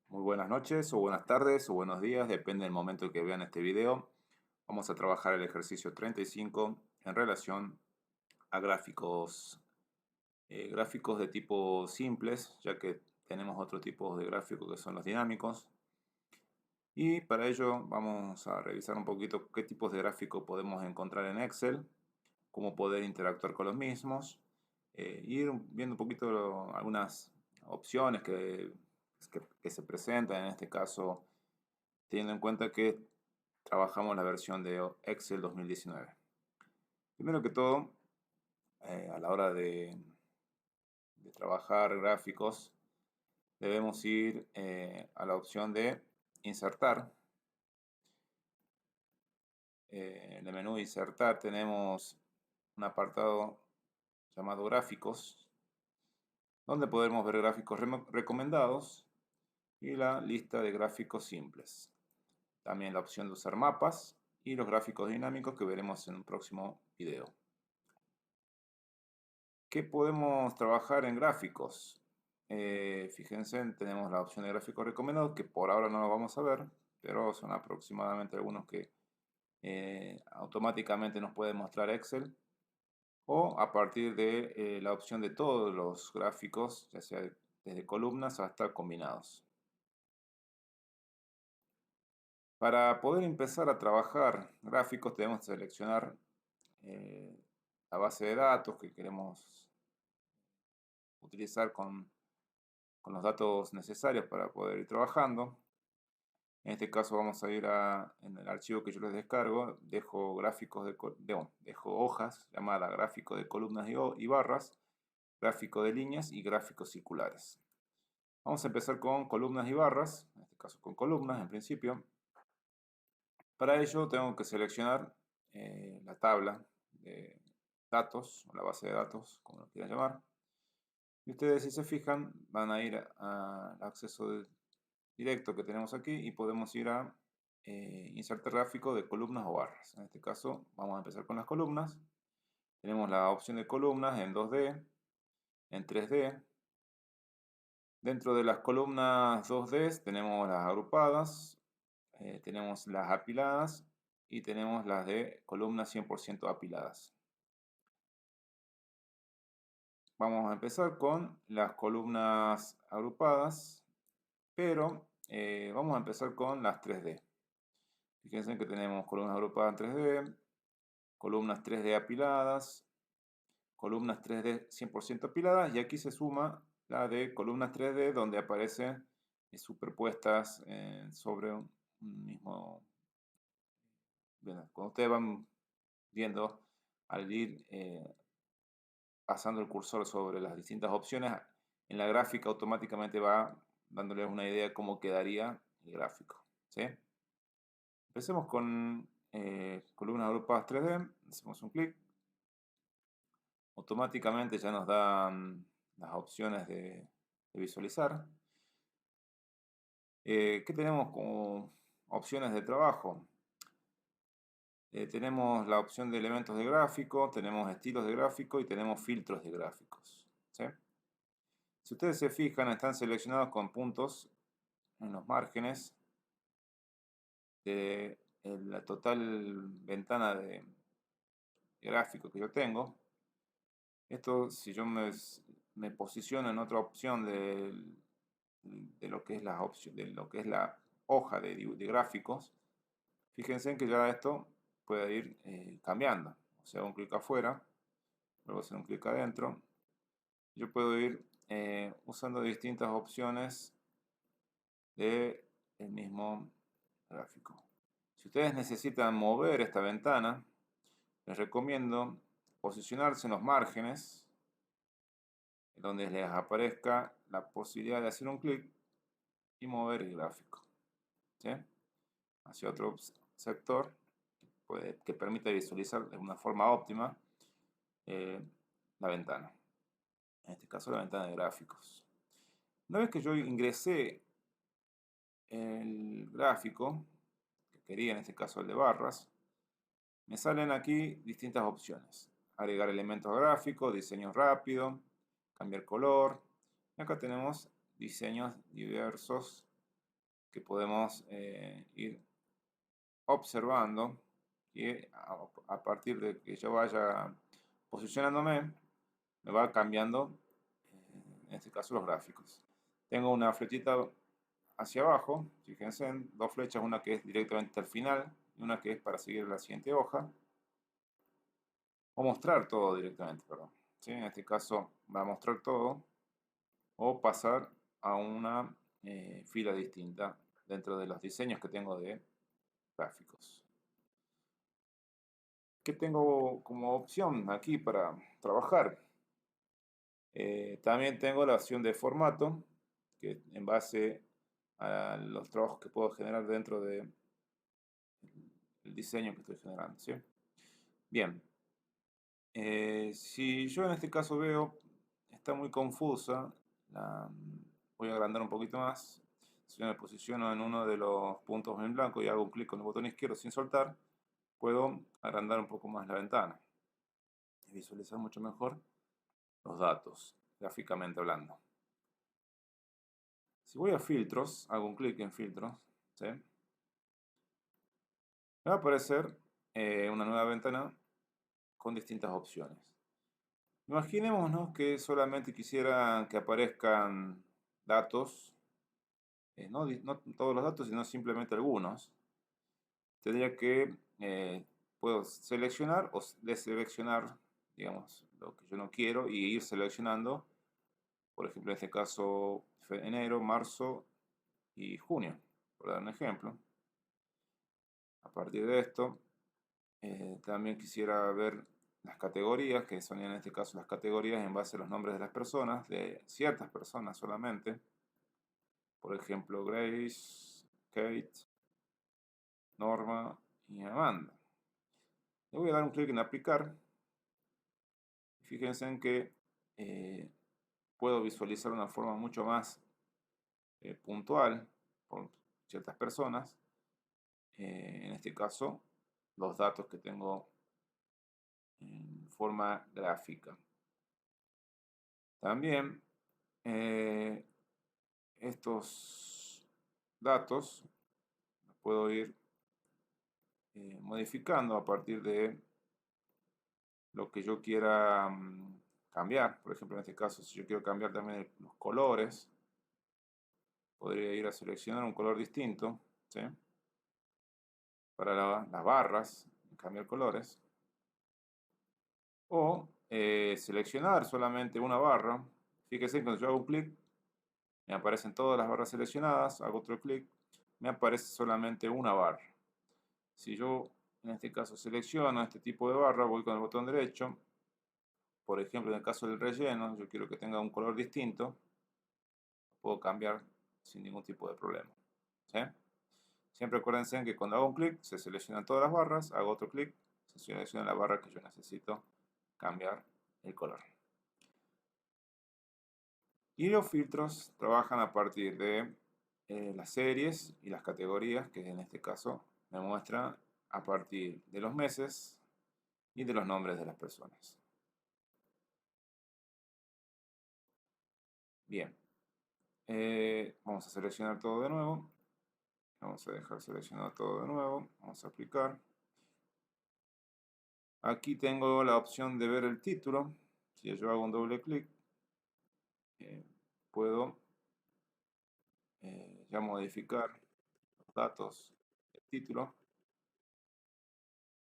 Muy buenas noches o buenas tardes o buenos días, depende del momento en que vean este video. Vamos a trabajar el ejercicio 35 en relación a gráficos de tipo simples, ya que tenemos otro tipo de gráficos que son los dinámicos. Y para ello vamos a revisar un poquito qué tipos de gráficos podemos encontrar en Excel, cómo poder interactuar con los mismos, ir viendo un poquito algunas opciones que se presentan en este caso, teniendo en cuenta que trabajamos la versión de Excel 2019. Primero que todo, a la hora de trabajar gráficos, debemos ir a la opción de insertar. En el menú insertar tenemos un apartado llamado gráficos, donde podemos ver gráficos recomendados y la lista de gráficos simples. También la opción de usar mapas y los gráficos dinámicos que veremos en un próximo video. ¿Qué podemos trabajar en gráficos? Fíjense, tenemos la opción de gráficos recomendados, que por ahora no lo vamos a ver, pero son aproximadamente algunos que automáticamente nos puede mostrar Excel, o a partir de la opción de todos los gráficos, ya sea desde columnas hasta combinados. Para poder empezar a trabajar gráficos tenemos que seleccionar eh, la base de datos que queremos utilizar con los datos necesarios para poder ir trabajando. En este caso vamos a ir en el archivo que yo les descargo, dejo dejo hojas llamadas gráfico de columnas y barras, gráfico de líneas y gráficos circulares. Vamos a empezar con columnas y barras, en este caso con columnas en principio. Para ello tengo que seleccionar la tabla de datos, o la base de datos, como lo quieran llamar. Y ustedes, si se fijan, van a ir al acceso directo que tenemos aquí y podemos ir a insertar gráfico de columnas o barras. En este caso, vamos a empezar con las columnas. Tenemos la opción de columnas en 2D, en 3D. Dentro de las columnas 2D tenemos las agrupadas, tenemos las apiladas y tenemos las de columnas 100% apiladas. Vamos a empezar con las columnas agrupadas, pero vamos a empezar con las 3D. Fíjense que tenemos columnas agrupadas en 3D, columnas 3D apiladas, columnas 3D 100% apiladas, y aquí se suma la de columnas 3D donde aparecen superpuestas sobre un mismo. Bien, cuando ustedes van viendo, al ir pasando el cursor sobre las distintas opciones, en la gráfica automáticamente va dándoles una idea de cómo quedaría el gráfico, ¿sí? Empecemos con columnas agrupadas 3D, hacemos un clic, automáticamente ya nos dan las opciones de visualizar. ¿Qué tenemos como opciones de trabajo? Tenemos la opción de elementos de gráfico, tenemos estilos de gráfico y tenemos filtros de gráficos, ¿sí? Si ustedes se fijan, están seleccionados con puntos en los márgenes de la total ventana de gráfico que yo tengo. Esto, si yo me posiciono en otra opción de lo que es la hoja de gráficos, fíjense en que ya esto puede ir cambiando. O sea, un clic afuera, luego hacer un clic adentro. Yo puedo ir usando distintas opciones del mismo gráfico. Si ustedes necesitan mover esta ventana, les recomiendo posicionarse en los márgenes, donde les aparezca la posibilidad de hacer un clic y mover el gráfico, ¿sí?, hacia otro sector que permita visualizar de una forma óptima eh, la ventana. En este caso, la ventana de gráficos. Una vez que yo ingresé el gráfico que quería, en este caso el de barras, me salen aquí distintas opciones: agregar elementos gráficos, diseño rápido, cambiar color. Y acá tenemos diseños diversos que podemos ir observando y a partir de que yo vaya posicionándome, me va cambiando, en este caso, los gráficos. Tengo una flechita hacia abajo, fíjense, dos flechas, una que es directamente al final y una que es para seguir la siguiente hoja, o mostrar todo directamente, perdón. ¿Sí? En este caso va a mostrar todo, o pasar a una fila distinta dentro de los diseños que tengo de gráficos. ¿Qué tengo como opción aquí para trabajar? También tengo la opción de formato, que en base a los trabajos que puedo generar dentro del diseño que estoy generando, ¿sí? Bien, si yo en este caso veo, está muy confusa, voy a agrandar un poquito más. Si yo me posiciono en uno de los puntos en blanco y hago un clic con el botón izquierdo sin soltar, puedo agrandar un poco más la ventana y visualizar mucho mejor los datos, gráficamente hablando. Si voy a filtros, hago un clic en filtros, ¿sí? Me va a aparecer una nueva ventana con distintas opciones. Imaginémonos que solamente quisiera que aparezcan datos, no todos los datos, sino simplemente algunos. Tendría que, puedo seleccionar o deseleccionar, digamos, lo que yo no quiero y ir seleccionando, por ejemplo, en este caso, enero, marzo y junio, por dar un ejemplo. A partir de esto, también quisiera ver las categorías, que son en este caso las categorías en base a los nombres de las personas, de ciertas personas solamente. Por ejemplo, Grace, Kate, Norma y Amanda. Le voy a dar un clic en aplicar. Fíjense en que puedo visualizar de una forma mucho más puntual por ciertas personas. En este caso, los datos que tengo en forma gráfica. También estos datos los puedo ir modificando a partir de lo que yo quiera cambiar. Por ejemplo, en este caso, si yo quiero cambiar también los colores, podría ir a seleccionar un color distinto, ¿sí? Para las barras, cambiar colores. O seleccionar solamente una barra. Fíjense que cuando yo hago un clic, me aparecen todas las barras seleccionadas. Hago otro clic, me aparece solamente una barra. Si yo, en este caso, selecciono este tipo de barra, voy con el botón derecho. Por ejemplo, en el caso del relleno, yo quiero que tenga un color distinto. Puedo cambiar sin ningún tipo de problema, ¿sí? Siempre acuérdense que cuando hago un clic, se seleccionan todas las barras. Hago otro clic, se selecciona la barra que yo necesito cambiar el color. Y los filtros trabajan a partir de las series y las categorías, que en este caso me muestra a partir de los meses y de los nombres de las personas. Bien, vamos a seleccionar todo de nuevo. Vamos a dejar seleccionado todo de nuevo. Vamos a aplicar. Aquí tengo la opción de ver el título. Si yo hago un doble clic, puedo ya modificar los datos del título.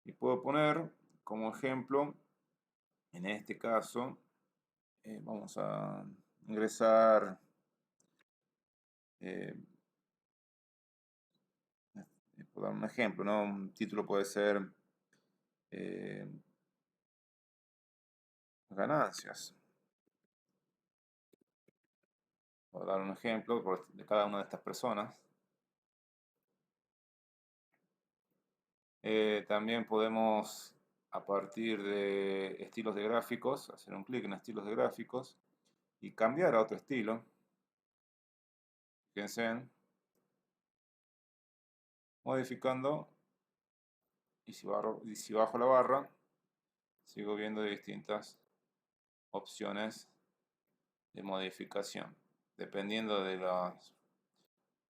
Y puedo poner como ejemplo, en este caso, vamos a ingresar por dar un ejemplo, ¿no? Un título puede ser eh, ganancias. Por dar un ejemplo de cada una de estas personas. También podemos, a partir de estilos de gráficos, hacer un clic en estilos de gráficos y cambiar a otro estilo. Fíjense, modificando, y si bajo la barra, sigo viendo distintas opciones de modificación, dependiendo de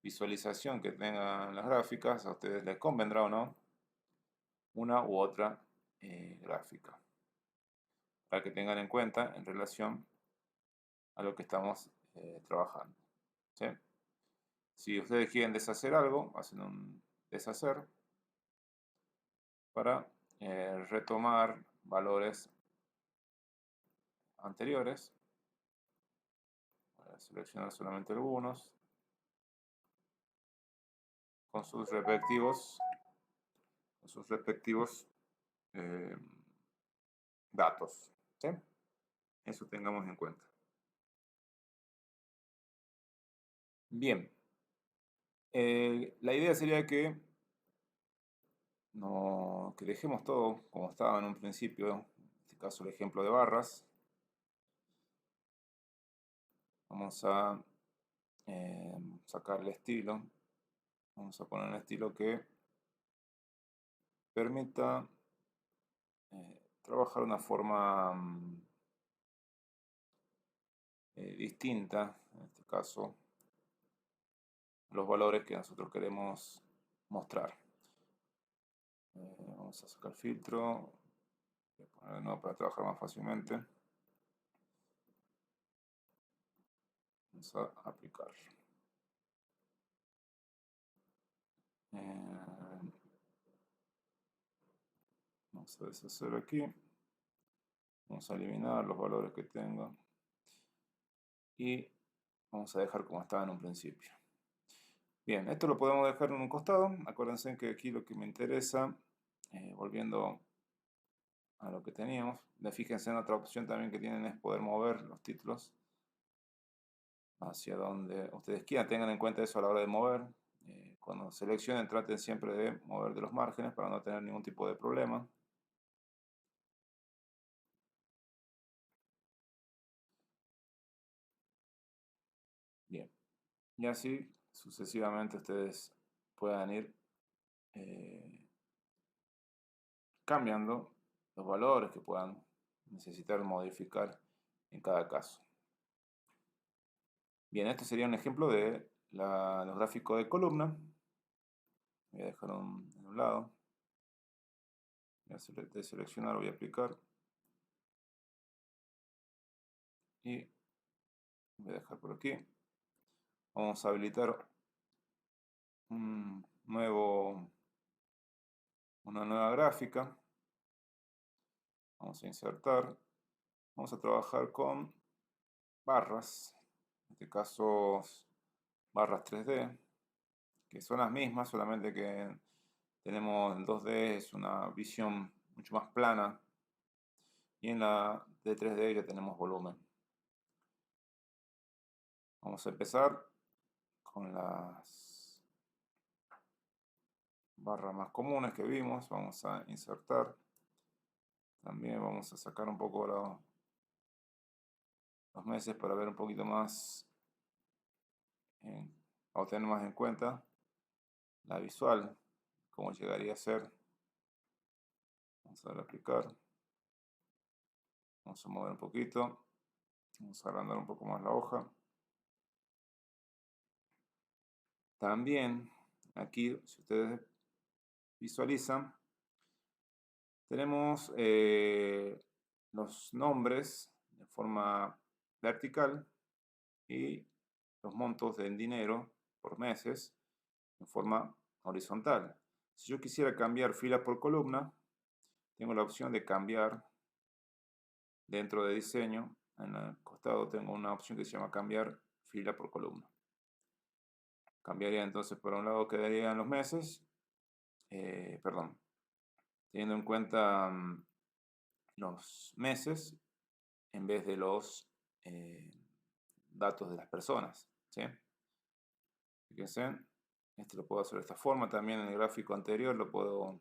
visualización que tengan las gráficas, a ustedes les convendrá o no una u otra gráfica, para que tengan en cuenta en relación a lo que estamos trabajando. ¿Sí? Si ustedes quieren deshacer algo, hacen un deshacer para retomar valores anteriores. Voy a seleccionar solamente algunos con sus respectivos eh, datos. ¿Sí? Eso tengamos en cuenta. Bien, la idea sería que, no, que dejemos todo como estaba en un principio, en este caso el ejemplo de barras. Vamos a sacar el estilo. Vamos a poner un estilo que permita trabajar de una forma distinta, en este caso, los valores que nosotros queremos mostrar. Vamos a sacar filtro, voy a poner de nuevo para trabajar más fácilmente. Vamos a aplicar. Vamos a deshacer aquí. Vamos a eliminar los valores que tengo. Y vamos a dejar como estaba en un principio. Bien, esto lo podemos dejar en un costado. Acuérdense que aquí lo que me interesa, volviendo a lo que teníamos, fíjense en otra opción también que tienen es poder mover los títulos hacia donde ustedes quieran. Tengan en cuenta eso a la hora de mover. Cuando seleccionen, traten siempre de mover de los márgenes para no tener ningún tipo de problema. Bien, y así sucesivamente ustedes puedan ir cambiando los valores que puedan necesitar modificar en cada caso. Bien, este sería un ejemplo de los gráficos de columna. Voy a dejar en un lado. Voy a deseleccionar, voy a aplicar. Y voy a dejar por aquí. Vamos a habilitar una nueva gráfica. Vamos a insertar. Vamos a trabajar con barras. En este caso, barras 3D, que son las mismas, solamente que tenemos en 2D es una visión mucho más plana y en la de 3D ya tenemos volumen. Vamos a empezar con las barras más comunes que vimos. Vamos a insertar. También vamos a sacar un poco los meses para ver un poquito más, o tener más en cuenta la visual, cómo llegaría a ser. Vamos a dar a aplicar. Vamos a mover un poquito. Vamos a agrandar un poco más la hoja. También aquí, si ustedes visualizan, tenemos los nombres de forma vertical y los montos del dinero por meses en forma horizontal. Si yo quisiera cambiar fila por columna, tengo la opción de cambiar dentro de diseño. En el costado tengo una opción que se llama cambiar fila por columna. Cambiaría entonces, por un lado quedarían los meses, teniendo en cuenta los meses en vez de los datos de las personas. ¿Sí? Fíjense, este lo puedo hacer de esta forma. También en el gráfico anterior lo puedo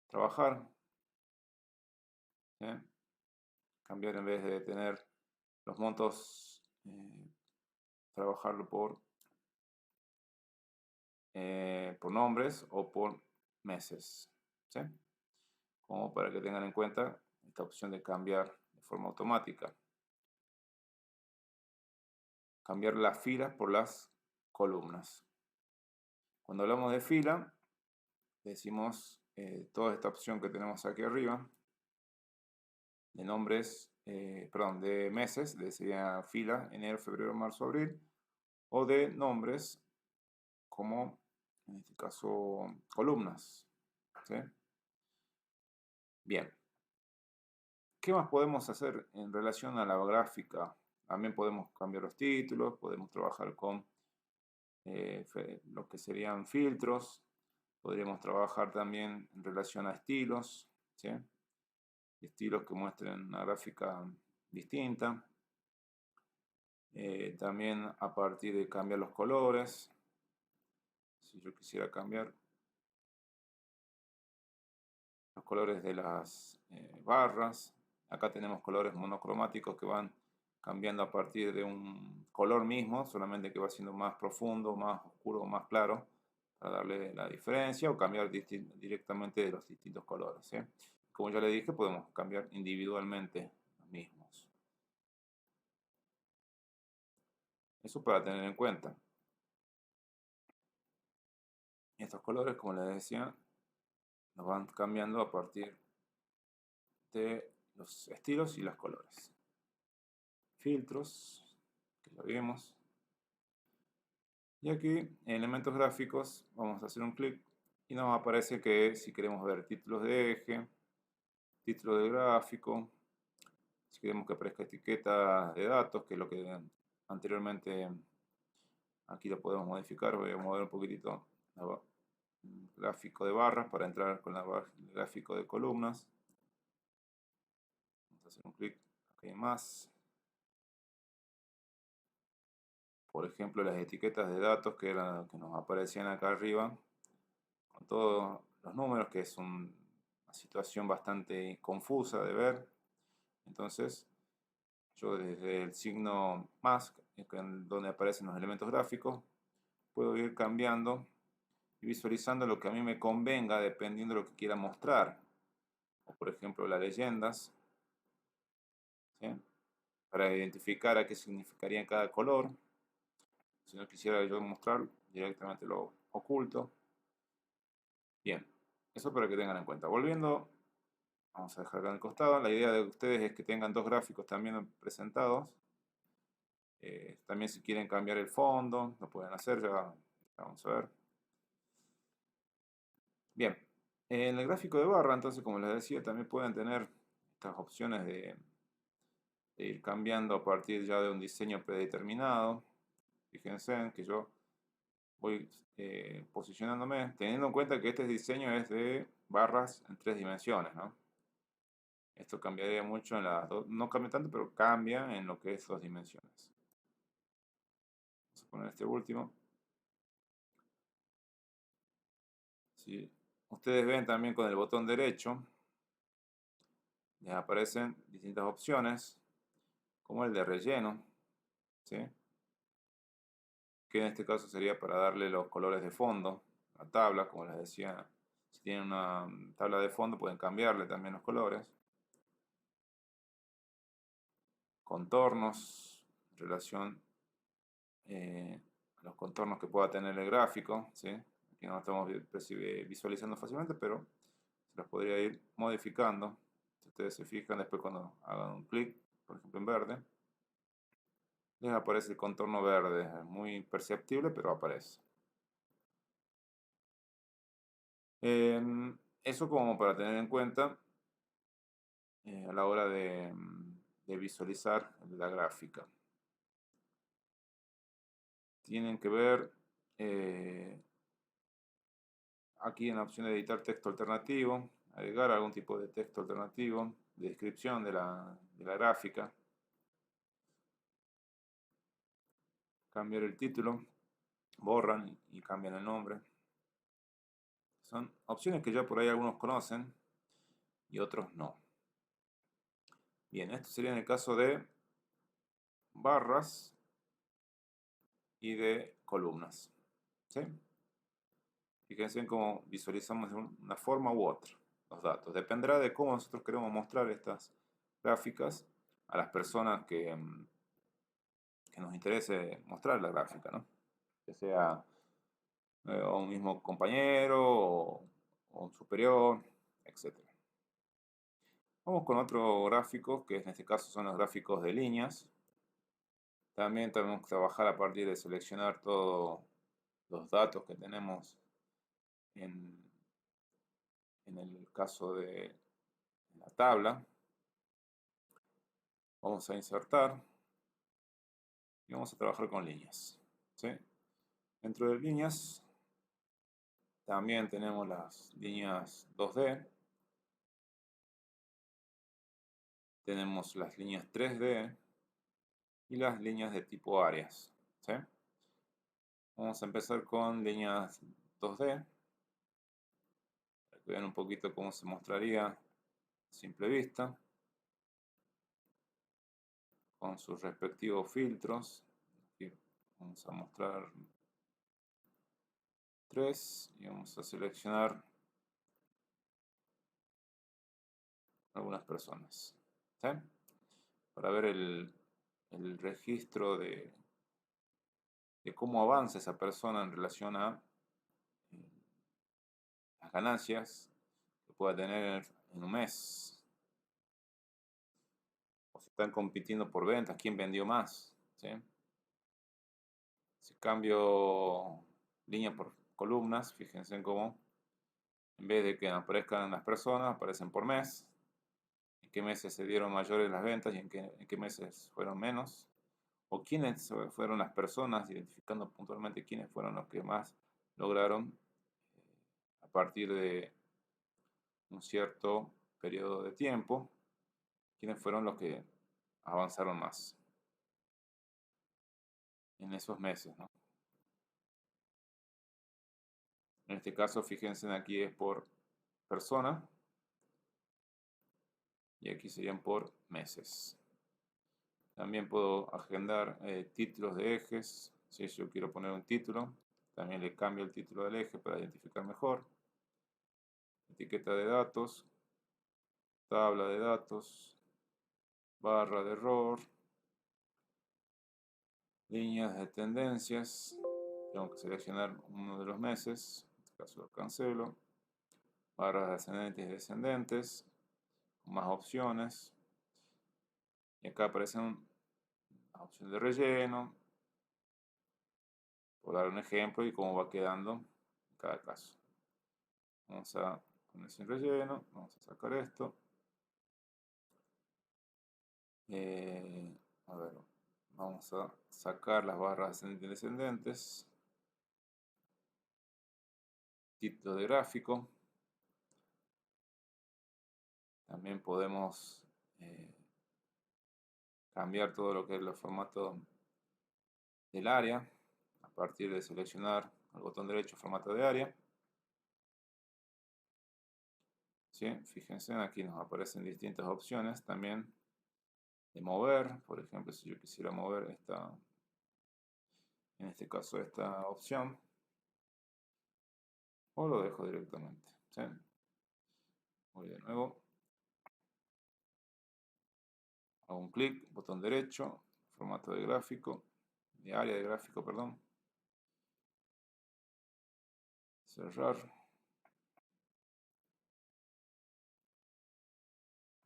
trabajar. ¿Sí? Cambiar en vez de tener los montos, trabajarlo por nombres o por meses. ¿Sí? Como para que tengan en cuenta esta opción de cambiar de forma automática. Cambiar las filas por las columnas. Cuando hablamos de fila, decimos toda esta opción que tenemos aquí arriba, de nombres, perdón, de meses, sería fila, enero, febrero, marzo, abril, o de nombres como, en este caso, columnas. ¿Sí? Bien. ¿Qué más podemos hacer en relación a la gráfica? También podemos cambiar los títulos, podemos trabajar con lo que serían filtros, podríamos trabajar también en relación a estilos, ¿sí? Estilos que muestren una gráfica distinta. También a partir de cambiar los colores, si yo quisiera cambiar los colores de las barras, acá tenemos colores monocromáticos que van cambiando a partir de un color mismo, solamente que va siendo más profundo, más oscuro, más claro, para darle la diferencia o cambiar directamente de los distintos colores, ¿sí? Como ya le dije, podemos cambiar individualmente los mismos. Eso para tener en cuenta. Estos colores, como les decía, nos van cambiando a partir de los estilos y los colores. Filtros, que ya vimos. Y aquí, en elementos gráficos, vamos a hacer un clic y nos aparece que si queremos ver títulos de eje, título de gráfico, si queremos que aparezca etiqueta de datos, que es lo que anteriormente aquí lo podemos modificar. Voy a mover un poquitito el gráfico de barras para entrar con el gráfico de columnas. Vamos a hacer un clic aquí en más. Por ejemplo, las etiquetas de datos que nos aparecían acá arriba, con todos los números, que es una situación bastante confusa de ver. Entonces, yo desde el signo más, donde aparecen los elementos gráficos, puedo ir cambiando y visualizando lo que a mí me convenga dependiendo de lo que quiera mostrar. O por ejemplo, las leyendas, ¿sí? Para identificar a qué significaría cada color. Si no quisiera yo mostrar, directamente lo oculto. Bien, eso para que tengan en cuenta. Volviendo, vamos a dejar acá en el costado. La idea de ustedes es que tengan dos gráficos también presentados. También si quieren cambiar el fondo, lo pueden hacer, ya vamos a ver. Bien, en el gráfico de barra, entonces, como les decía, también pueden tener estas opciones de ir cambiando a partir ya de un diseño predeterminado. Fíjense que yo voy posicionándome, teniendo en cuenta que este diseño es de barras en 3 dimensiones, ¿no? Esto cambiaría mucho en las dos, no cambia tanto, pero cambia en lo que es 2 dimensiones. Vamos a poner este último. Si ustedes ven también con el botón derecho, les aparecen distintas opciones, como el de relleno, ¿sí? Que en este caso sería para darle los colores de fondo a la tabla, como les decía. Si tienen una tabla de fondo pueden cambiarle también los colores. Contornos, en relación a los contornos que pueda tener el gráfico, ¿sí? Aquí no lo estamos visualizando fácilmente, pero se los podría ir modificando. Si ustedes se fijan, después cuando hagan un clic, por ejemplo en verde, les aparece el contorno verde, es muy perceptible, pero aparece. Eso como para tener en cuenta a la hora de visualizar la gráfica. Tienen que ver aquí en la opción de editar texto alternativo, agregar algún tipo de texto alternativo, de descripción de la gráfica, cambiar el título, borran y cambian el nombre. Son opciones que ya por ahí algunos conocen y otros no. Bien, esto sería en el caso de barras y de columnas, ¿sí? Fíjense en cómo visualizamos de una forma u otra los datos. Dependerá de cómo nosotros queremos mostrar estas gráficas a las personas que nos interese mostrar la gráfica, ¿no? ya sea un mismo compañero o un superior, etcétera. Vamos con otro gráfico, que en este caso son los gráficos de líneas. También tenemos que trabajar a partir de seleccionar todos los datos que tenemos en, en el caso de la tabla. Vamos a insertar y vamos a trabajar con líneas, ¿sí? Dentro de líneas también tenemos las líneas 2D, tenemos las líneas 3D y las líneas de tipo áreas, ¿sí? Vamos a empezar con líneas 2D, para que vean un poquito cómo se mostraría a simple vista, con sus respectivos filtros. Aquí vamos a mostrar 3 y vamos a seleccionar algunas personas, ¿sí? Para ver el registro de cómo avanza esa persona en relación a las ganancias que pueda tener en un mes. O si están compitiendo por ventas, quién vendió más, ¿sí? Si cambio línea por columnas, fíjense en cómo en vez de que aparezcan las personas, aparecen por mes. En qué meses se dieron mayores las ventas y en qué meses fueron menos. O quiénes fueron las personas, identificando puntualmente quiénes fueron los que más lograron a partir de un cierto periodo de tiempo, quiénes fueron los que avanzaron más en esos meses, ¿no? En este caso, fíjense aquí es por persona y aquí serían por meses. También puedo agendar títulos de ejes. Si yo quiero poner un título, también le cambio el título del eje para identificar mejor. Etiqueta de datos, tabla de datos, barra de error, líneas de tendencias. Tengo que seleccionar uno de los meses, en este caso lo cancelo. Barras ascendentes y descendentes, con más opciones. Y acá aparecen las opciones de relleno, por dar un ejemplo y cómo va quedando en cada caso. Vamos a poner sin relleno, vamos a sacar esto. A ver, vamos a sacar las barras ascendentes y descendentes. Título de gráfico. También podemos cambiar todo lo que es el formato del área a partir de seleccionar el botón derecho formato de área. ¿Sí? Fíjense, aquí nos aparecen distintas opciones también de mover. Por ejemplo, si yo quisiera mover esta, en este caso esta opción, o lo dejo directamente. ¿Sí? Voy de nuevo, hago un clic, botón derecho, formato de gráfico, de área de gráfico, perdón. Cerrar.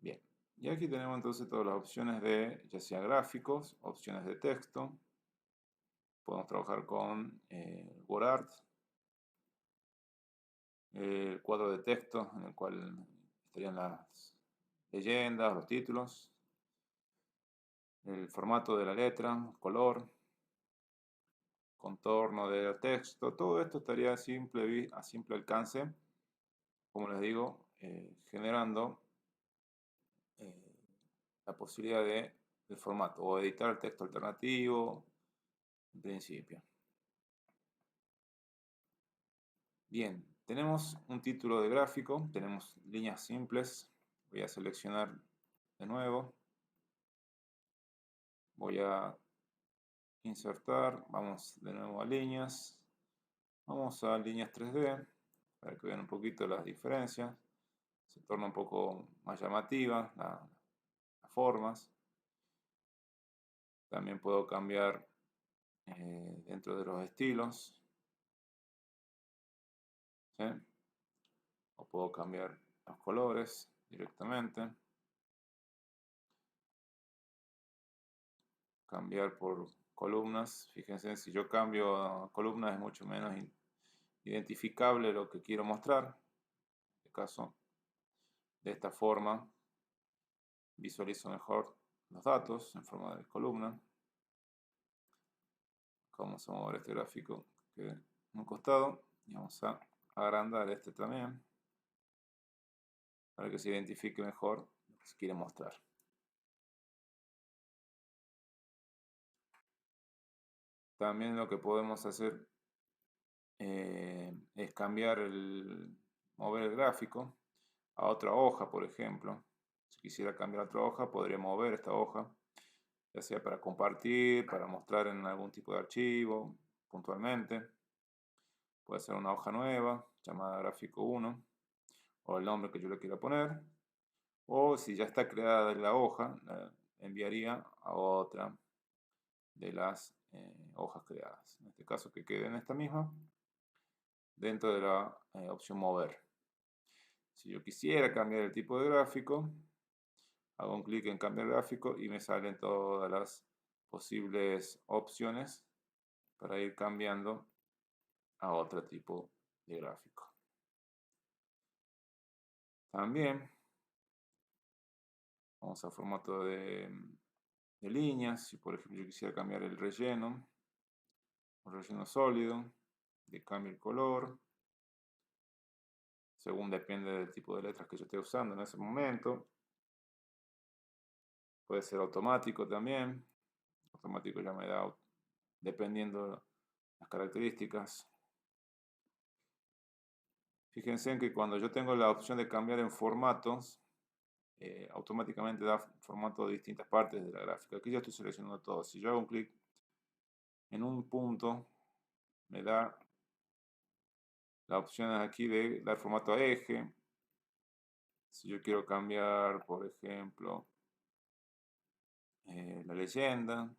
Bien, y aquí tenemos entonces todas las opciones de, ya sea gráficos, opciones de texto. Podemos trabajar con WordArt, el cuadro de texto en el cual estarían las leyendas, los títulos, el formato de la letra, color, contorno del texto. Todo esto estaría a simple alcance, como les digo, generando la posibilidad del formato o editar el texto alternativo en principio. Bien, tenemos un título de gráfico, tenemos líneas simples. Voy a seleccionar de nuevo. Voy a insertar, vamos de nuevo a líneas. Vamos a líneas 3D para que vean un poquito las diferencias. Se torna un poco más llamativa las formas. También puedo cambiar dentro de los estilos, ¿sí? O puedo cambiar los colores directamente, cambiar por columnas. Fíjense, si yo cambio a columnas es mucho menos identificable lo que quiero mostrar. En este caso, de esta forma, visualizo mejor los datos en forma de columna. Vamos a mover este gráfico que en un costado y vamos a agrandar este también para que se identifique mejor lo que se quiere mostrar. También lo que podemos hacer es mover el gráfico a otra hoja, por ejemplo. Si quisiera cambiar a otra hoja, podría mover esta hoja, ya sea para compartir, para mostrar en algún tipo de archivo, puntualmente. Puede ser una hoja nueva, llamada gráfico 1, o el nombre que yo le quiera poner. O si ya está creada la hoja, la enviaría a otra de las hojas creadas. En este caso que quede en esta misma, dentro de la opción mover. Si yo quisiera cambiar el tipo de gráfico, hago un clic en cambiar gráfico y me salen todas las posibles opciones para ir cambiando a otro tipo de gráfico. También vamos a formato de líneas. Si por ejemplo yo quisiera cambiar el relleno, un relleno sólido, le cambio el color, según depende del tipo de letras que yo esté usando en ese momento. Puede ser automático también. Automático ya me da, dependiendo de las características. Fíjense en que cuando yo tengo la opción de cambiar en formatos, automáticamente da formato de distintas partes de la gráfica. Aquí ya estoy seleccionando todo. Si yo hago un clic en un punto, me da la opción aquí de dar formato a eje. Si yo quiero cambiar, por ejemplo, la leyenda,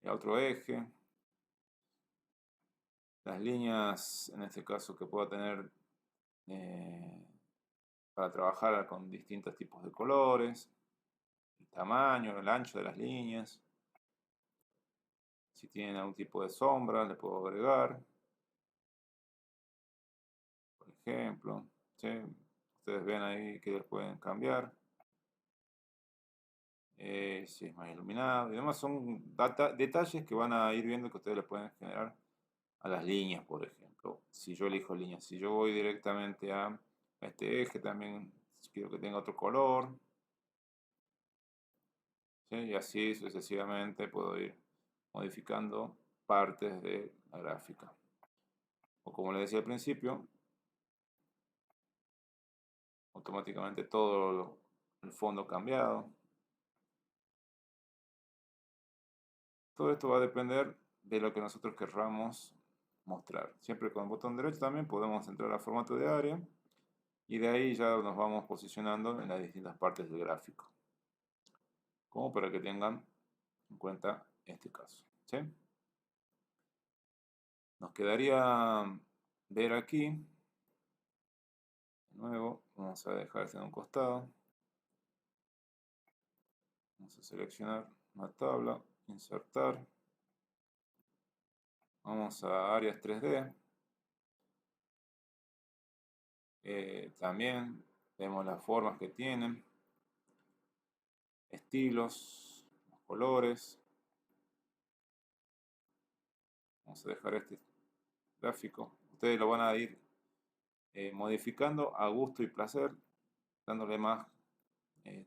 a otro eje, las líneas, en este caso que puedo tener para trabajar con distintos tipos de colores, el tamaño, el ancho de las líneas. Si tienen algún tipo de sombra, le puedo agregar. Por ejemplo, ¿sí? Ustedes ven ahí que les pueden cambiar. Si es más iluminado y demás, son detalles que van a ir viendo que ustedes le pueden generar a las líneas, por ejemplo. Si yo elijo líneas, si yo voy directamente a este eje, también quiero que tenga otro color, ¿sí? Y así sucesivamente puedo ir modificando partes de la gráfica. O como les decía al principio, automáticamente todo el fondo cambiado. Todo esto va a depender de lo que nosotros querramos mostrar. Siempre con el botón derecho también podemos entrar a formato de área y de ahí ya nos vamos posicionando en las distintas partes del gráfico. Como para que tengan en cuenta este caso, ¿sí? Nos quedaría ver aquí. De nuevo, vamos a dejar en un costado. Vamos a seleccionar una tabla, insertar. Vamos a áreas 3D. También vemos las formas que tienen, estilos, los colores. Vamos a dejar este gráfico. Ustedes lo van a ir modificando a gusto y placer, dándole más,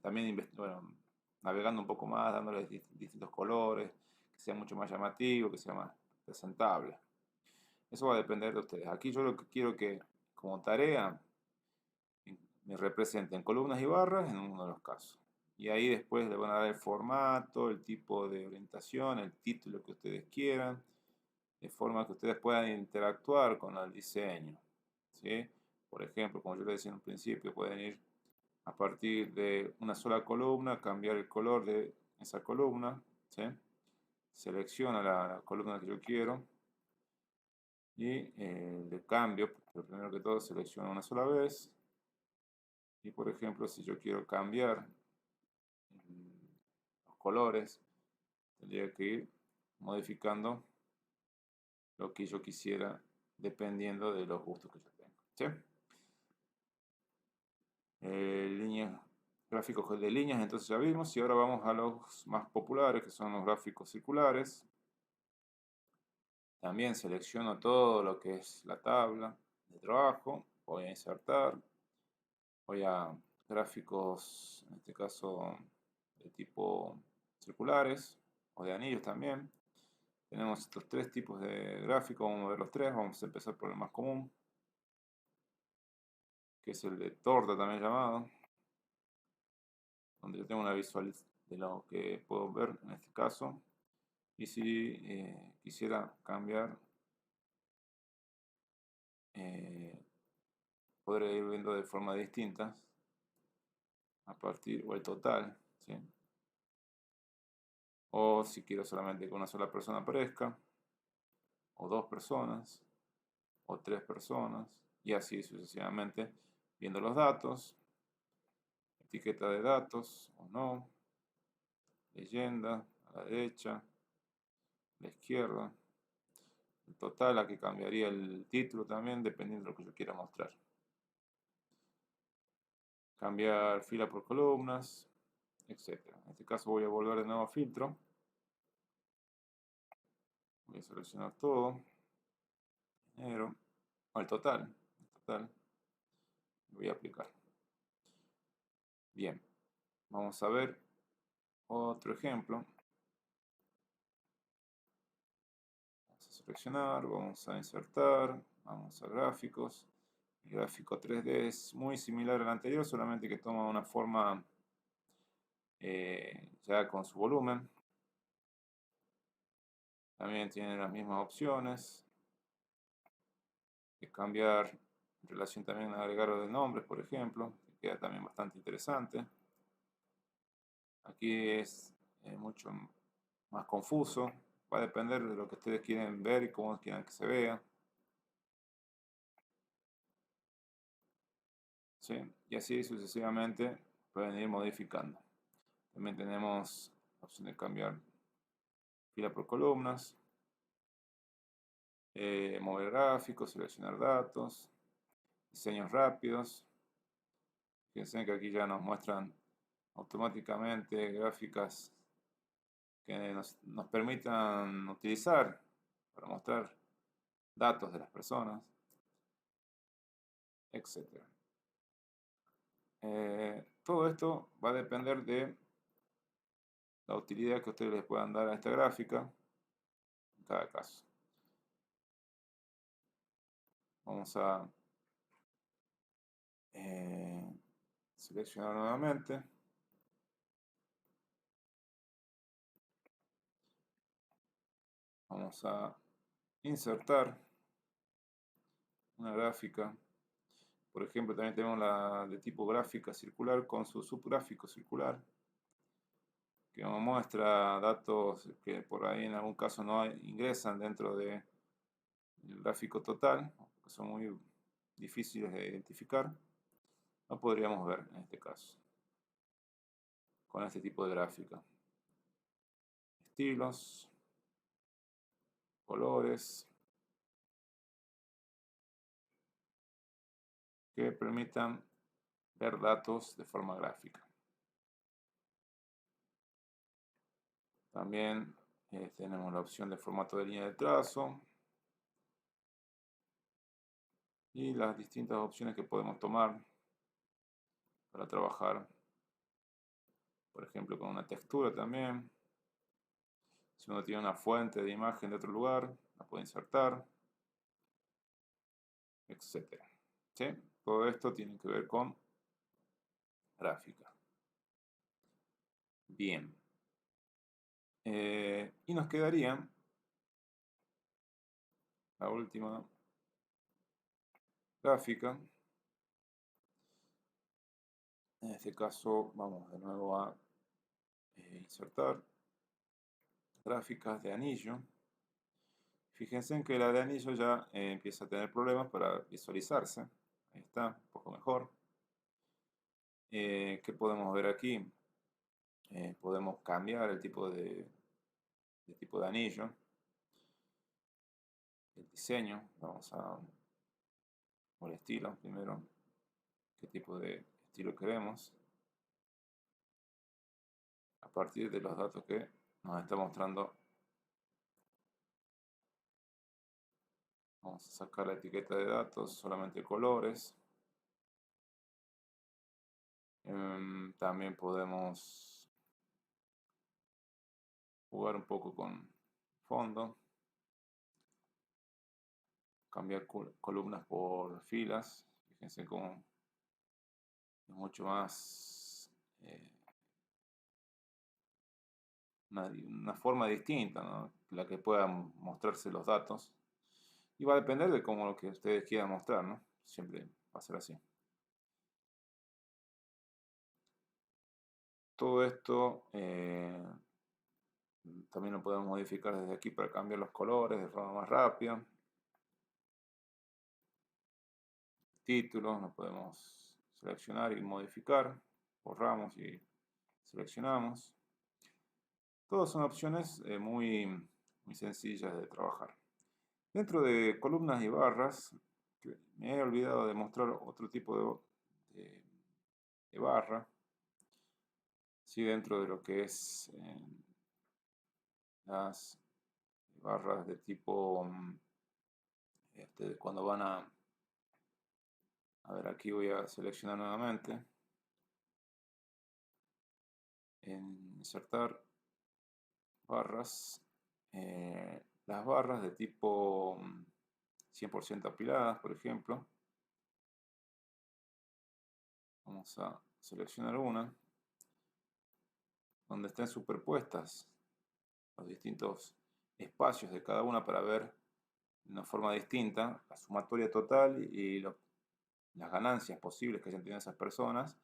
también bueno, navegando un poco más, dándole distintos colores, que sea mucho más llamativo, que sea más presentable. Eso va a depender de ustedes. Aquí yo lo que quiero que como tarea me representen columnas y barras en uno de los casos. Y ahí después le van a dar el formato, el tipo de orientación, el título que ustedes quieran, de forma que ustedes puedan interactuar con el diseño, ¿sí? Por ejemplo, como yo les decía en un principio, pueden ir a partir de una sola columna, cambiar el color de esa columna, ¿sí? selecciono la columna que yo quiero y le cambio. Pero primero que todo selecciono una sola vez. Y por ejemplo, si yo quiero cambiar los colores, tendría que ir modificando lo que yo quisiera dependiendo de los gustos que yo tengo. ¿Sí? Líneas, gráficos de líneas, entonces ya vimos. Y ahora vamos a los más populares, que son los gráficos circulares. También selecciono todo lo que es la tabla de trabajo. Voy a insertar. Voy a gráficos, en este caso, de tipo circulares o de anillos también. Tenemos estos tres tipos de gráficos, vamos a ver los tres, vamos a empezar por el más común, que es el de torta también llamado, donde yo tengo una visual de lo que puedo ver en este caso. Y si quisiera cambiar, podré ir viendo de forma distinta a partir, o el total, ¿sí? O si quiero solamente que una sola persona aparezca, o dos personas, o tres personas, y así sucesivamente, viendo los datos, etiqueta de datos o no, leyenda a la derecha, a la izquierda, el total, aquí cambiaría el título también, dependiendo de lo que yo quiera mostrar. Cambiar fila por columnas, etc. En este caso voy a volver de nuevo a filtro. Voy a seleccionar todo. Dinero. O el total. Voy a aplicar. Bien. Vamos a ver otro ejemplo. Vamos a seleccionar, vamos a insertar, vamos a gráficos. El gráfico 3D es muy similar al anterior, solamente que toma una forma ya con su volumen. También tiene las mismas opciones de cambiar en relación también a agregar de nombres, por ejemplo, que queda también bastante interesante. Aquí es mucho más confuso, va a depender de lo que ustedes quieren ver y cómo quieran que se vea. ¿Sí? Y así sucesivamente pueden ir modificando. También tenemos la opción de cambiar fila por columnas, mover gráficos, seleccionar datos, diseños rápidos. Fíjense que aquí ya nos muestran automáticamente gráficas que nos permitan utilizar para mostrar datos de las personas, etc. Todo esto va a depender de la utilidad que ustedes les puedan dar a esta gráfica en cada caso. Vamos a seleccionar nuevamente. Vamos a insertar una gráfica. Por ejemplo, también tenemos la de tipo gráfica circular con su subgráfico circular, que nos muestra datos que por ahí en algún caso no ingresan dentro del gráfico total, que son muy difíciles de identificar. No podríamos ver en este caso, con este tipo de gráfica. Estilos, colores, que permitan ver datos de forma gráfica. También tenemos la opción de formato de línea de trazo y las distintas opciones que podemos tomar para trabajar, por ejemplo, con una textura también. Si uno tiene una fuente de imagen de otro lugar, la puede insertar, etc. ¿Sí? Todo esto tiene que ver con gráfica. Bien. Y nos quedaría la última gráfica. En este caso vamos de nuevo a insertar, gráficas de anillo. Fíjense en que la de anillo ya empieza a tener problemas para visualizarse. Ahí está, un poco mejor. ¿Qué podemos ver aquí? Podemos cambiar el tipo de anillo, el diseño. Vamos a por estilo primero, qué tipo de estilo queremos a partir de los datos que nos está mostrando. Vamos a sacar la etiqueta de datos, solamente colores. También podemos jugar un poco con fondo, cambiar columnas por filas. Fíjense cómo es mucho más una forma distinta, ¿no? La que puedan mostrarse los datos. Y va a depender de cómo lo que ustedes quieran mostrar, ¿no? Siempre va a ser así. Todo esto también lo podemos modificar desde aquí para cambiar los colores de forma más rápida. Títulos, lo podemos seleccionar y modificar. Borramos y seleccionamos. Todas son opciones muy sencillas de trabajar. Dentro de columnas y barras, me he olvidado de mostrar otro tipo de barra. Sí, dentro de lo que es las barras de tipo, cuando van a ver, aquí voy a seleccionar nuevamente, insertar barras, las barras de tipo 100% apiladas, por ejemplo. Vamos a seleccionar una donde estén superpuestas los distintos espacios de cada una para ver de una forma distinta la sumatoria total y las ganancias posibles que hayan tenido esas personas,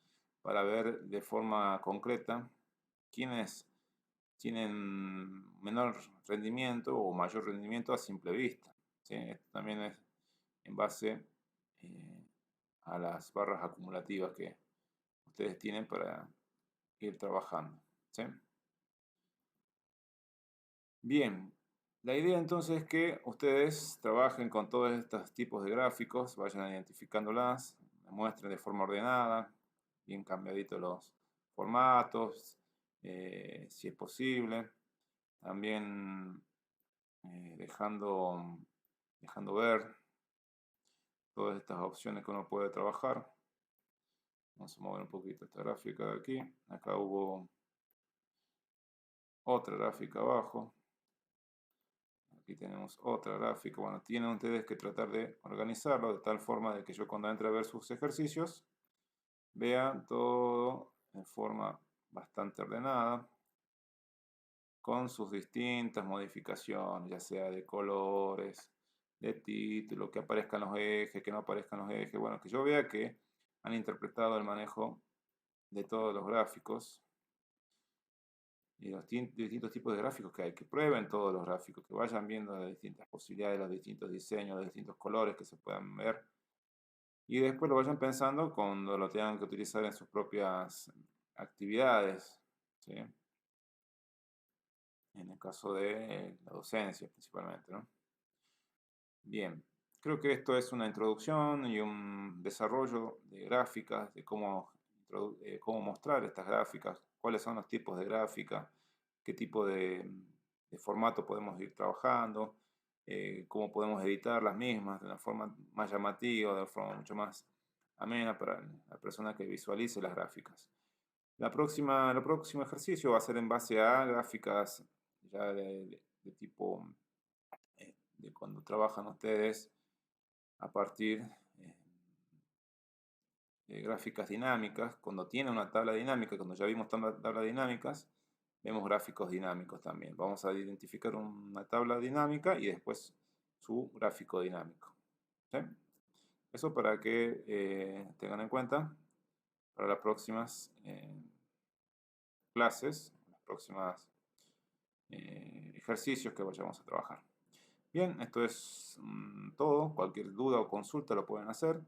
para ver de forma concreta quiénes tienen menor rendimiento o mayor rendimiento a simple vista, ¿sí? Esto también es en base a las barras acumulativas que ustedes tienen para ir trabajando, ¿sí? Bien, la idea entonces es que ustedes trabajen con todos estos tipos de gráficos, vayan identificándolas, muestren de forma ordenada, bien cambiaditos los formatos, si es posible. También dejando ver todas estas opciones que uno puede trabajar. Vamos a mover un poquito esta gráfica de aquí. Acá hubo otra gráfica abajo. Aquí tenemos otra gráfica. Bueno, tienen ustedes que tratar de organizarlo de tal forma de que yo cuando entre a ver sus ejercicios vea todo en forma bastante ordenada, con sus distintas modificaciones, ya sea de colores, de título, que aparezcan los ejes, que no aparezcan los ejes. Bueno, que yo vea que han interpretado el manejo de todos los gráficos y los distintos tipos de gráficos que hay, que prueben todos los gráficos, que vayan viendo las distintas posibilidades, los distintos diseños, los distintos colores que se puedan ver, y después lo vayan pensando cuando lo tengan que utilizar en sus propias actividades, ¿sí? En el caso de la docencia principalmente, ¿no? Bien, creo que esto es una introducción y un desarrollo de gráficas, de cómo mostrar estas gráficas, cuáles son los tipos de gráficas, qué tipo de formato podemos ir trabajando, cómo podemos editar las mismas de una forma más llamativa, de una forma mucho más amena para la persona que visualice las gráficas. El próximo ejercicio va a ser en base a gráficas ya de tipo de cuando trabajan ustedes a partir de gráficas dinámicas. Cuando tienen una tabla dinámica, cuando ya vimos tablas dinámicas, vemos gráficos dinámicos también. Vamos a identificar una tabla dinámica y después su gráfico dinámico, ¿sí? Eso para que tengan en cuenta para las próximas clases, las próximas ejercicios que vayamos a trabajar. Bien, esto es todo. Cualquier duda o consulta lo pueden hacer.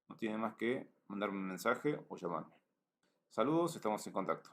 No tienen más que mandarme un mensaje o llamarme. Saludos, estamos en contacto.